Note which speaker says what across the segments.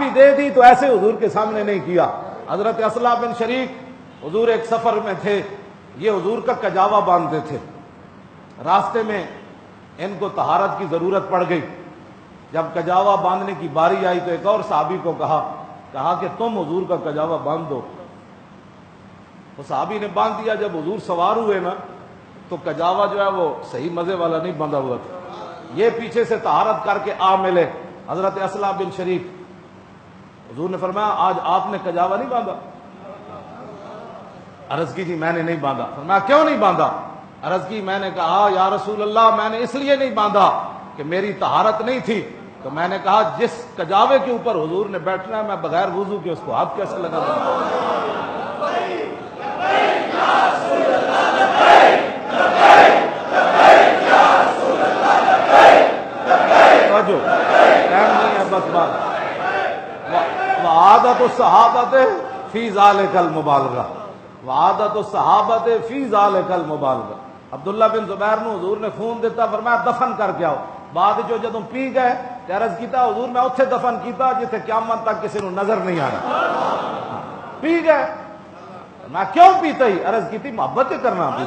Speaker 1: معافی دے دی تو ایسے حضور کے سامنے نہیں کیا۔ حضرت اصلہ بن شریک حضور ایک سفر میں تھے، یہ حضور کا کجاوا باندھتے تھے، راستے میں ان کو طہارت کی ضرورت پڑ گئی۔ جب کجاوا باندھنے کی باری آئی تو ایک اور صحابی کو کہا کہ تم حضور کا کجاوا باندھ دو۔ تو صحابی نے باندھ دیا۔ جب حضور سوار ہوئے نا تو کجاوا جو ہے وہ صحیح مزے والا نہیں بندھا ہوا تھا، یہ پیچھے سے طہارت کر کے آ ملے حضرت اصلہ بن شریک۔ حضور نے فرمایا آج آپ نے کجاوا نہیں باندھا؟ عرض کی جی میں نے نہیں باندھا۔ فرمایا کیوں نہیں باندھا؟ عرض کی میں نے کہا یا رسول اللہ میں نے اس لیے نہیں باندھا کہ میری طہارت نہیں تھی، تو میں نے کہا جس کجاوے کے اوپر حضور نے بیٹھنا ہے میں بغیر وضو کے اس کو ہاتھ کیسے لگا دوں؟ وعادت الصحابۃ فی ذالک المبالغہ، وعادت الصحابۃ فی ذالک المبالغہ۔ عبداللہ بن زبیر نو حضور نے خون دیتا، فرمایا دفن کر کے آؤ۔ بعد جو جدوں پی گئے تے عرض کیتا حضور میں اتھے دفن کیتا جتھے قیامت تک کسی نو نظر نہیں آنا۔ پی گئے، میں کیوں پیتا ہی؟ عرض کی تھی محبت کرنا بھی۔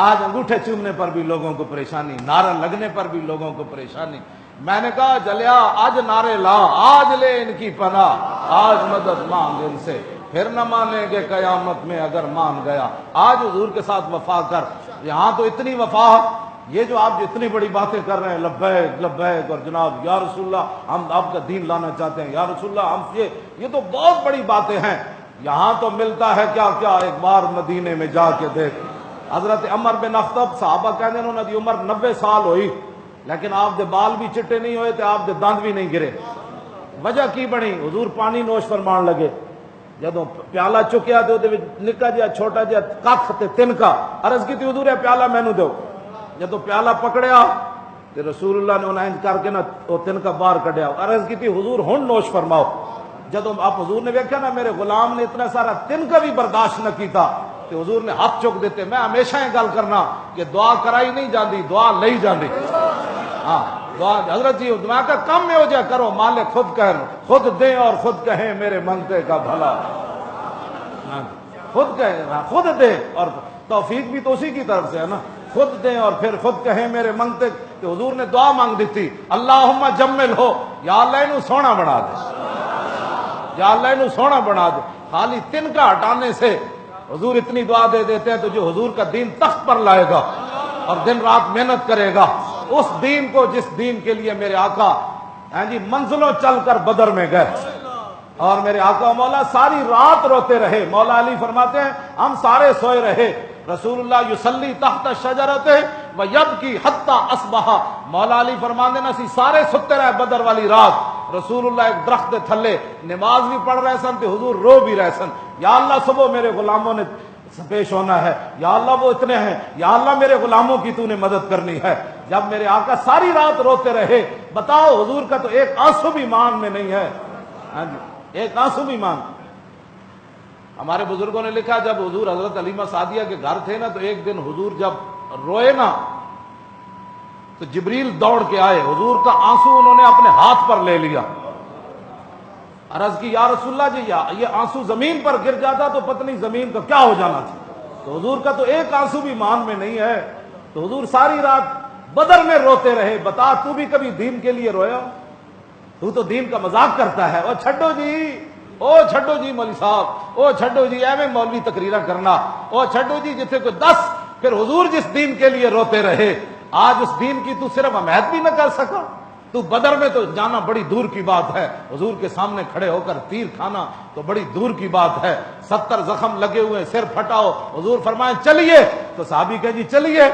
Speaker 1: آج انگوٹھے چومنے پر بھی لوگوں کو پریشانی، نعرہ لگنے پر بھی لوگوں کو پریشانی۔ میں نے کہا جلیا آج نعرے لا، آج لے ان کی پناہ، آج مدد مانگ ان سے، پھر نہ مانیں گے قیامت میں اگر مان گیا۔ آج حضور کے ساتھ وفا کر۔ یہاں تو اتنی وفا، یہ جو آپ جو اتنی بڑی باتیں کر رہے ہیں لبیک لبیک اور جناب یا رسول اللہ ہم آپ کا دین لانا چاہتے ہیں، یا رسول اللہ ہم یہ تو بہت بڑی باتیں ہیں۔ یہاں تو ملتا ہے کیا کیا، ایک بار مدینے میں جا کے دیکھ۔ حضرت عمر بن اخطب صحابہ کہتے ہیں انہوں نے عمر 90 سال ہوئی لیکن آپ دے بال بھی چٹے نہیں ہوئے تے آپ دے دند بھی نہیں گرے۔ وجہ کی بنی؟ حضور پانی نوش فرمان لگے، جدوں پیالہ چکیا تے اودے وچ نکا جہا چھوٹا جہا ککھ تے تنکا، عرض کی حضور یہ پیالہ مینوں دیو۔ جدوں پیالہ پکڑیا تے رسول اللہ نے انہیں کر کے نا وہ تنکا باہر کڈیا، عرض کی حضور ہن نوش فرماؤ۔ جدوں آپ حضور نے ویکھیا نا میرے غلام نے اتنا سارا تنکا بھی برداشت نہ کیتا تے حضور نے ہاتھ چک دیتے۔ میں ہمیشہ یہ گل کرنا کہ دعا کرائی نہیں جاندی، دعا لئی جاندی۔ ہاں دعا حضرت جی دعا کا کم میں ہو جائے کرو، مالک خود کہہ خود دیں اور خود کہیں میرے منگتے کا بھلا۔ خود کہیں خود دیں، اور توفیق بھی تو اسی کی طرف سے ہے نا، خود دیں اور پھر خود کہیں میرے منگتے۔ کہ حضور نے دعا مانگ دیتی اللہم جمل ہو، یا اللہ انہوں سونا بنا دے، یا اللہ انہوں سونا بنا دے۔ خالی تنکا ہٹانے سے حضور اتنی دعا دے دیتے ہیں تو جو حضور کا دین تخت پر لائے گا اور دن رات محنت کرے گا، اس دین کو جس دین کے لیے میرے آقا جی منزلوں چل کر بدر میں گئے اور میرے آقا مولا ساری رات روتے رہے۔ مولا علی فرماتے ہیں ہم سارے سوئے رہے، رسول اللہ یصلی تحت شجرت ویبکی حتی اصبح۔ مولا علی فرماتے ہیں سی سارے ستے رہے بدر والی رات، رسول اللہ ایک درخت تھلے نماز بھی پڑھ رہے سن تے حضور رو بھی رہے سن۔ یا اللہ صبح میرے غلاموں نے پیش ہونا ہے، یا اللہ وہ اتنے ہیں، یا اللہ میرے غلاموں کی تو نے مدد کرنی ہے۔ جب میرے آقا ساری رات روتے رہے، بتاؤ حضور کا تو ایک آنسو بھی مان میں نہیں ہے، ہاں جی ایک آنسو بھی مان۔ ہمارے بزرگوں نے لکھا جب حضور حضرت علیمہ سعدیہ کے گھر تھے نا تو ایک دن حضور جب روئے نا تو جبریل دوڑ کے آئے، حضور کا آنسو انہوں نے اپنے ہاتھ پر لے لیا۔ عرض کی یا رسول اللہ جی یہ آنسو زمین پر گر جاتا تو پتہ نہیں زمین کا کیا ہو جانا تھا، تو حضور کا تو ایک آنسو بھی مان میں نہیں ہے۔ تو حضور ساری رات بدر میں روتے رہے۔ بتا تو بھی کبھی دین کے لیے رویا؟ تو دین کا مذاق کرتا ہے۔ او چھڈو جی، او چھڈو جی مولوی صاحب، او چھڈو جی ایویں مولوی تقریرہ کرنا، او چھڈو جی جتھے کوئی 10 پھر حضور جس دین کے لیے روتے رہے آج اس دین کی تو صرف حمایت بھی نہ کر سکا۔ تو بدر میں تو جانا بڑی دور کی بات ہے، حضور کے سامنے کھڑے ہو کر تیر کھانا تو بڑی دور کی بات ہے۔ 70 زخم لگے ہوئے، سر پھٹاؤ، حضور فرمائے چلیے، تو صحابی کہے جی چلیے۔